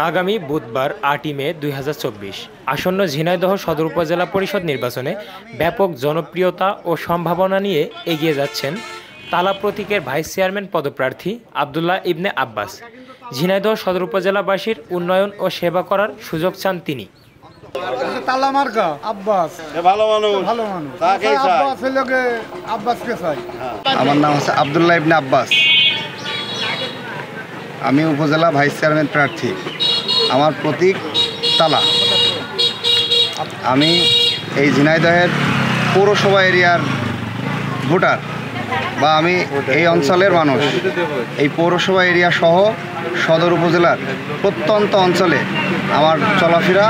আগামী বুধবার ৮ই মে ২০২৪ আসন্ন ঝিনাইদহ সদর উপজেলা পরিষদ নির্বাচনে ব্যাপক জনপ্রিয়তা ও সম্ভাবনা নিয়ে এগিয়ে যাচ্ছেন তালা প্রতীকের ভাইস চেয়ারম্যান পদপ্রার্থী আবদুল্লাহ ইবনে আব্বাস। ঝিনাইদহ সদর উপজেলাবাসীর উন্নয়ন ও সেবা করার সুযোগ চান তিনি। তালা মার্কা আব্বাস ভালো মানুষ, ভালো মানুষ। তাকেই চাই। আব্বাসের লগে আব্বাসকে চাই। আমার নাম হচ্ছে আবদুল্লাহ ইবনে আব্বাস। আমি উপজেলা ভাইস চেয়ারম্যান প্রার্থী। আমার প্রতীক তালা। আমি এই ঝিনাইদহের পৌরসভা এরিয়ার ভোটার বা আমি এই অঞ্চলের মানুষ। এই পৌরসভা এরিয়া সহ সদর উপজেলার প্রত্যন্ত অঞ্চলে আমার চলাফেরা,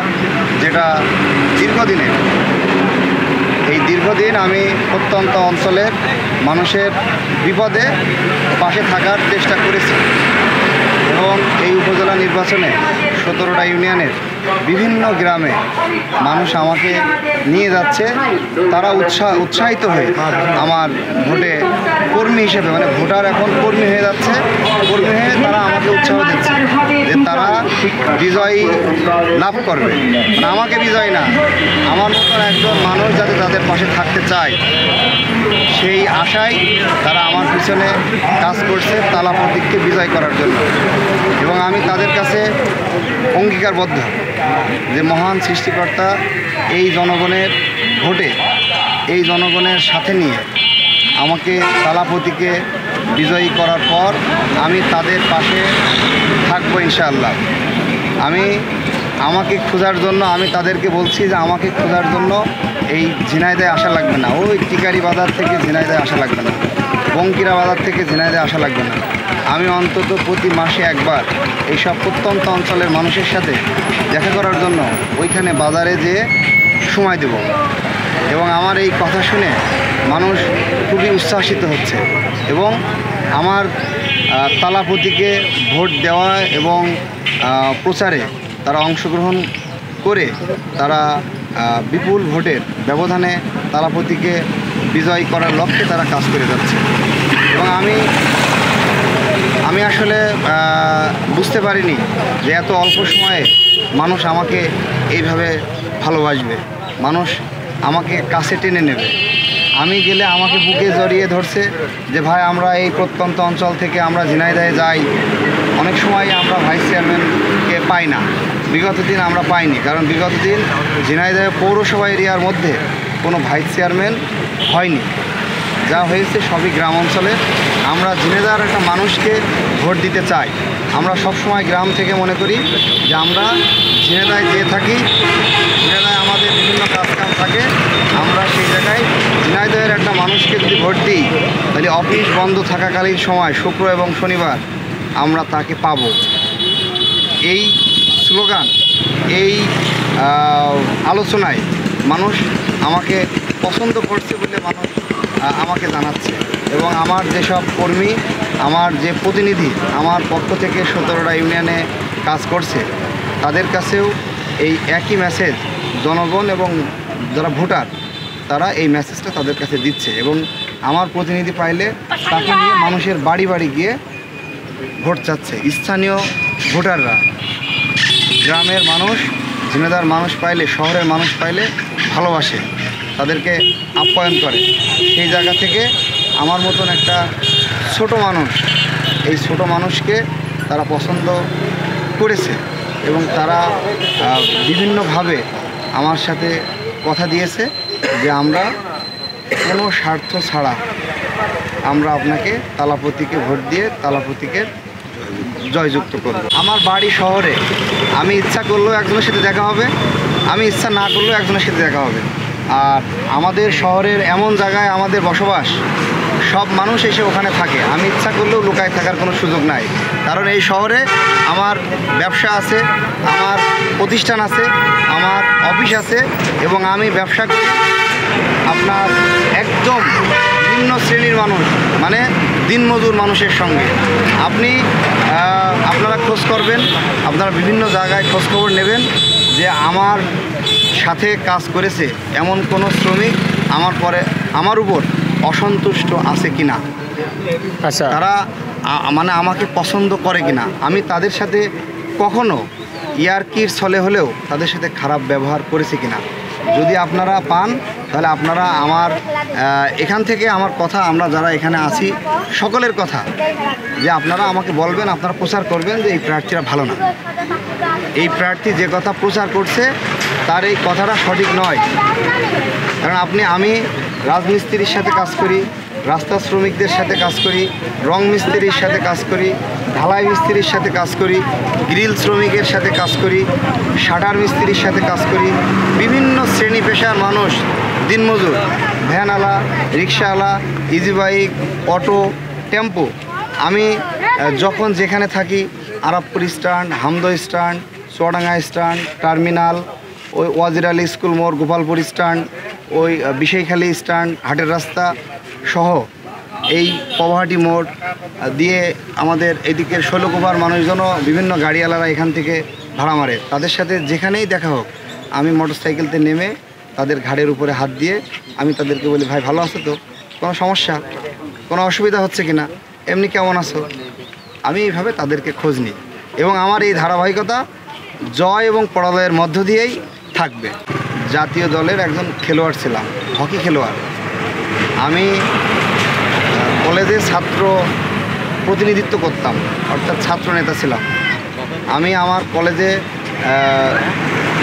যেটা দীর্ঘদিনের। এই দীর্ঘদিন আমি প্রত্যন্ত অঞ্চলের মানুষের বিপদে পাশে থাকার চেষ্টা করেছি এবং এই উপজেলা নির্বাচনে 17টা ইউনিয়নের বিভিন্ন গ্রামে মানুষ আমাকে নিয়ে যাচ্ছে। তারা উৎসাহিত হয়ে আমার ভোটে কর্মী হিসেবে, মানে ভোটার এখন কর্মী হয়ে যাচ্ছে, কর্মী হয়ে তারা আমাকে উৎসাহ দিচ্ছে যে তারা বিজয়ী লাভ করবে। মানে আমাকে বিজয় না, আমার মতন একজন মানুষ যাতে তাদের পাশে থাকতে চায়, সেই আশায় তারা আমার পিছনে কাজ করছে তালা প্রতীককে বিজয় করার জন্য। এবং আমি তাদের কাছে অঙ্গীকারবদ্ধ যে মহান সৃষ্টিকর্তা এই জনগণের ভোটে, এই জনগণের সাথে নিয়ে আমাকে তালা প্রতীকে বিজয়ী করার পর আমি তাদের পাশে থাকবো ইনশাআল্লাহ। আমাকে খোঁজার জন্য আমি তাদেরকে বলছি যে আমাকে খোঁজার জন্য এই ঝিনাইদহে আসা লাগবে না, ওই টিকারি বাজার থেকে ঝিনাইদহে আসা লাগবে না, বঙ্কিরা বাজার থেকে ঝিনাইদহে আসা লাগবে না। আমি অন্তত প্রতি মাসে একবার এইসব প্রত্যন্ত অঞ্চলের মানুষের সাথে দেখা করার জন্য ওইখানে বাজারে যেয়ে সময় দেব। এবং আমার এই কথা শুনে মানুষ খুবই উচ্ছ্বাসিত হচ্ছে এবং আমার তালা প্রতীকে ভোট দেওয়া এবং প্রচারে তারা অংশগ্রহণ করে তারা বিপুল ভোটের ব্যবধানে তালা প্রতীকে বিজয় করার লক্ষ্যে তারা কাজ করে যাচ্ছে। এবং আমি আসলে বুঝতে পারিনি যে এত অল্প সময়ে মানুষ আমাকে এইভাবে ভালোবাসবে, মানুষ আমাকে কাছে টেনে নেবে। আমি গেলে আমাকে বুকে জড়িয়ে ধরছে যে ভাই, আমরা এই প্রত্যন্ত অঞ্চল থেকে আমরা ঝিনাইদহে যাই, অনেক সময় আমরা ভাইস চেয়ারম্যানকে পাই না। বিগত দিন আমরা পাইনি, কারণ বিগত দিন ঝিনাইদহে পৌরসভা এরিয়ার মধ্যে কোনো ভাইস চেয়ারম্যান হয়নি। যা হয়েছে সবই গ্রাম অঞ্চলে। আমরা ঝিনাইদহের একটা মানুষকে ভোট দিতে চাই। আমরা সবসময় গ্রাম থেকে মনে করি যে আমরা ঝিনাইদহে যেয়ে থাকি, ঝিনাইদহে আমাদের বিভিন্ন কাজকাম থাকে, আমরা সেই জায়গায় ঝিনাইদহের একটা মানুষকে যদি ভোট দিই তাহলে অফিস বন্ধ থাকাকালীন সময় শুক্র এবং শনিবার আমরা তাকে পাবো। এই স্লোগান, এই আলোচনায় মানুষ আমাকে পছন্দ করছে বলে মানুষ আমাকে জানাচ্ছে। এবং আমার যেসব কর্মী, আমার যে প্রতিনিধি আমার পক্ষ থেকে 17টা ইউনিয়নে কাজ করছে, তাদের কাছেও এই একই মেসেজ জনগণ এবং যারা ভোটার তারা এই মেসেজটা তাদের কাছে দিচ্ছে। এবং আমার প্রতিনিধি পাইলে তাকে নিয়ে মানুষের বাড়ি বাড়ি গিয়ে ভোট চাচ্ছে। স্থানীয় ভোটাররা, গ্রামের মানুষ, ঝিনাইদহের মানুষ পাইলে, শহরের মানুষ পাইলে ভালোবাসে, তাদেরকে আপ্যায়ন করে। সেই জায়গা থেকে আমার মতন একটা ছোট মানুষ, এই ছোট মানুষকে তারা পছন্দ করেছে এবং তারা বিভিন্নভাবে আমার সাথে কথা দিয়েছে যে আমরা কোনো স্বার্থ ছাড়া আমরা আপনাকে তালা প্রতীকে ভোট দিয়ে তালা প্রতীকের জয়যুক্ত করব। আমার বাড়ি শহরে, আমি ইচ্ছা করলেও একজনের সাথে দেখা হবে, আমি ইচ্ছা না করলেও একজনের সাথে দেখা হবে। আর আমাদের শহরের এমন জায়গায় আমাদের বসবাস, সব মানুষ এসে ওখানে থাকে। আমি ইচ্ছা করলেও লুকায় থাকার কোনো সুযোগ নাই, কারণ এই শহরে আমার ব্যবসা আছে, আমার প্রতিষ্ঠান আছে, আমার অফিস আছে এবং আমি ব্যবসা করি আপনার একদম নিম্ন শ্রেণীর মানুষ, মানে দিনমজুর মানুষের সঙ্গে। আপনারা খোঁজ করবেন, আপনারা বিভিন্ন জায়গায় খোঁজখবর নেবেন যে আমার সাথে কাজ করেছে এমন কোনো শ্রমিক আমার উপর অসন্তুষ্ট আছে কিনা, আচ্ছা, তারা মানে আমাকে পছন্দ করে কিনা। আমি তাদের সাথে কখনো ইয়ার্কির ছলে হলেও তাদের সাথে খারাপ ব্যবহার করেছি কিনা। যদি আপনারা পান তাহলে আপনারা আমার এখান থেকে আমার কথা, আমরা যারা এখানে আছি সকলের কথা, যে আপনারা আমাকে বলবেন, আপনারা প্রচার করবেন যে এই প্রার্থীরা ভালো না, এই প্রার্থী যে কথা প্রচার করছে তার এই কথাটা সঠিক নয়। কারণ আমি রাজমিস্ত্রির সাথে কাজ করি, রাস্তা শ্রমিকদের সাথে কাজ করি, রং মিস্ত্রির সাথে কাজ করি, ঢালাই মিস্ত্রির সাথে কাজ করি, গ্রিল শ্রমিকের সাথে কাজ করি, শাটার মিস্ত্রির সাথে কাজ করি, বিভিন্ন শ্রেণী পেশার মানুষ, দিনমজুর, ভ্যানওয়ালা, রিক্সাওয়ালা, ইজি বাইক, অটো, টেম্পো। আমি যখন যেখানে থাকি, আরবপুর স্ট্যান্ড, হামদ স্ট্যান্ড, চুয়াডাঙ্গা স্ট্যান্ড, টার্মিনাল, ওই ওয়াজির আলী স্কুল মোড়, গোপালপুর স্ট্যান্ড, ওই বিষয়খালী স্ট্যান্ড, হাটের রাস্তা সহ এই পবাহাটি মোড় দিয়ে আমাদের এদিকের শৈলকুপার মানুষজনও বিভিন্ন গাড়িওয়ালারা এখান থেকে ভাড়া মারে, তাদের সাথে যেখানেই দেখা হোক আমি মোটরসাইকেলতে নেমে তাদের ঘাড়ের উপরে হাত দিয়ে আমি তাদেরকে বলি, ভাই ভালো আছো তো, কোনো সমস্যা, কোনো অসুবিধা হচ্ছে কি না, এমনি কেমন আছো, আমি এইভাবে তাদেরকে খোঁজ নিই। এবং আমার এই ধারাবাহিকতা জয় এবং পরাজয়ের মধ্য দিয়েই থাকবে। জাতীয় দলের একজন খেলোয়াড় ছিলাম, হকি খেলোয়াড়। আমি কলেজে ছাত্র প্রতিনিধিত্ব করতাম, অর্থাৎ ছাত্র নেতা ছিলাম। আমি আমার কলেজে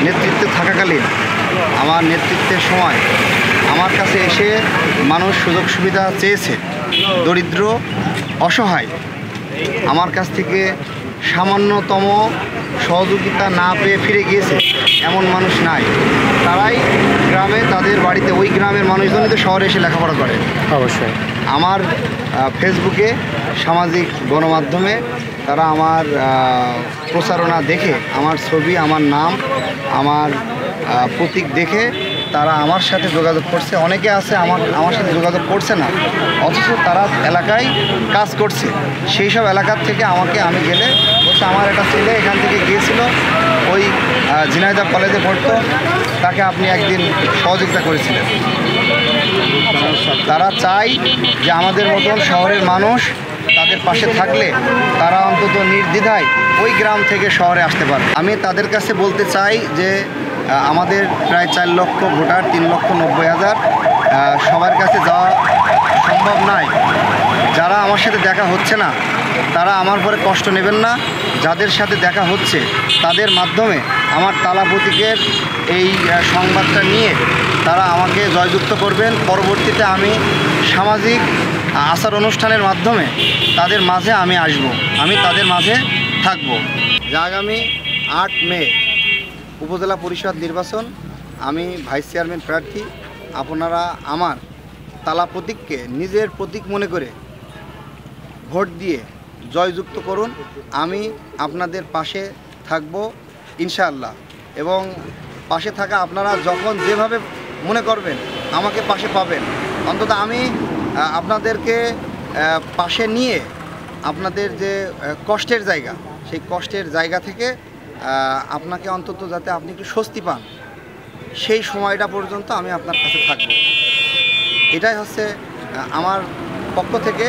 নেতৃত্বে থাকাকালীন, আমার নেতৃত্বের সময় আমার কাছে এসে মানুষ সুযোগ সুবিধা চেয়েছে, দরিদ্র অসহায়, আমার কাছ থেকে সামান্যতম সহযোগিতা না পেয়ে ফিরে গিয়েছে এমন মানুষ নাই। তারাই গ্রামে তাদের বাড়িতে, ওই গ্রামের মানুষজনই তো শহরে এসে লেখাপড়া করে। অবশ্যই আমার ফেসবুকে, সামাজিক গণমাধ্যমে তারা আমার প্রচারণা দেখে, আমার ছবি, আমার নাম, আমার প্রতীক দেখে তারা আমার সাথে যোগাযোগ করছে। অনেকে আছে আমার সাথে যোগাযোগ করছে না, অথচ তারা এলাকায় কাজ করছে। সেই সব এলাকার থেকে আমি গেলে বলছে, আমার একটা ছেলে এখান থেকে গিয়েছিল, ওই ঝিনাইদহ কলেজে পড়তো, তাকে আপনি একদিন সহযোগিতা করেছিলেন। তারা চায় যে আমাদের মতন শহরের মানুষ তাদের পাশে থাকলে তারা অন্তত নির্দ্বিধায় ওই গ্রাম থেকে শহরে আসতে পারে। আমি তাদের কাছে বলতে চাই যে আমাদের প্রায় 4 লক্ষ ভোটার, 3,90,000, সবার কাছে যাওয়া সম্ভব নয়। যারা আমার সাথে দেখা হচ্ছে না তারা আমার পরে কষ্ট নেবেন না। যাদের সাথে দেখা হচ্ছে তাদের মাধ্যমে আমার তালা প্রতীকের এই সংবাদটা নিয়ে তারা আমাকে জয়যুক্ত করবেন। পরবর্তীতে আমি সামাজিক আচার অনুষ্ঠানের মাধ্যমে তাদের মাঝে আমি আসব, আমি তাদের মাঝে থাকব। আগামী 8 মে উপজেলা পরিষদ নির্বাচন, আমি ভাইস চেয়ারম্যান প্রার্থী। আপনারা আমার তালা প্রতীককে নিজের প্রতীক মনে করে ভোট দিয়ে জয়যুক্ত করুন। আমি আপনাদের পাশে থাকব ইনশাআল্লাহ। এবং পাশে থাকা আপনারা যখন যেভাবে মনে করবেন আমাকে পাশে পাবেন। অন্তত আমি আপনাদেরকে পাশে নিয়ে আপনাদের যে কষ্টের জায়গা, সেই কষ্টের জায়গা থেকে আপনাকে অন্তত যাতে আপনি একটু স্বস্তি পান, সেই সময়টা পর্যন্ত আমি আপনার কাছে থাকব। এটাই হচ্ছে আমার পক্ষ থেকে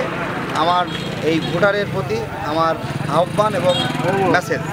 আমার এই ভোটারের প্রতি আমার আহ্বান এবং মেসেজ।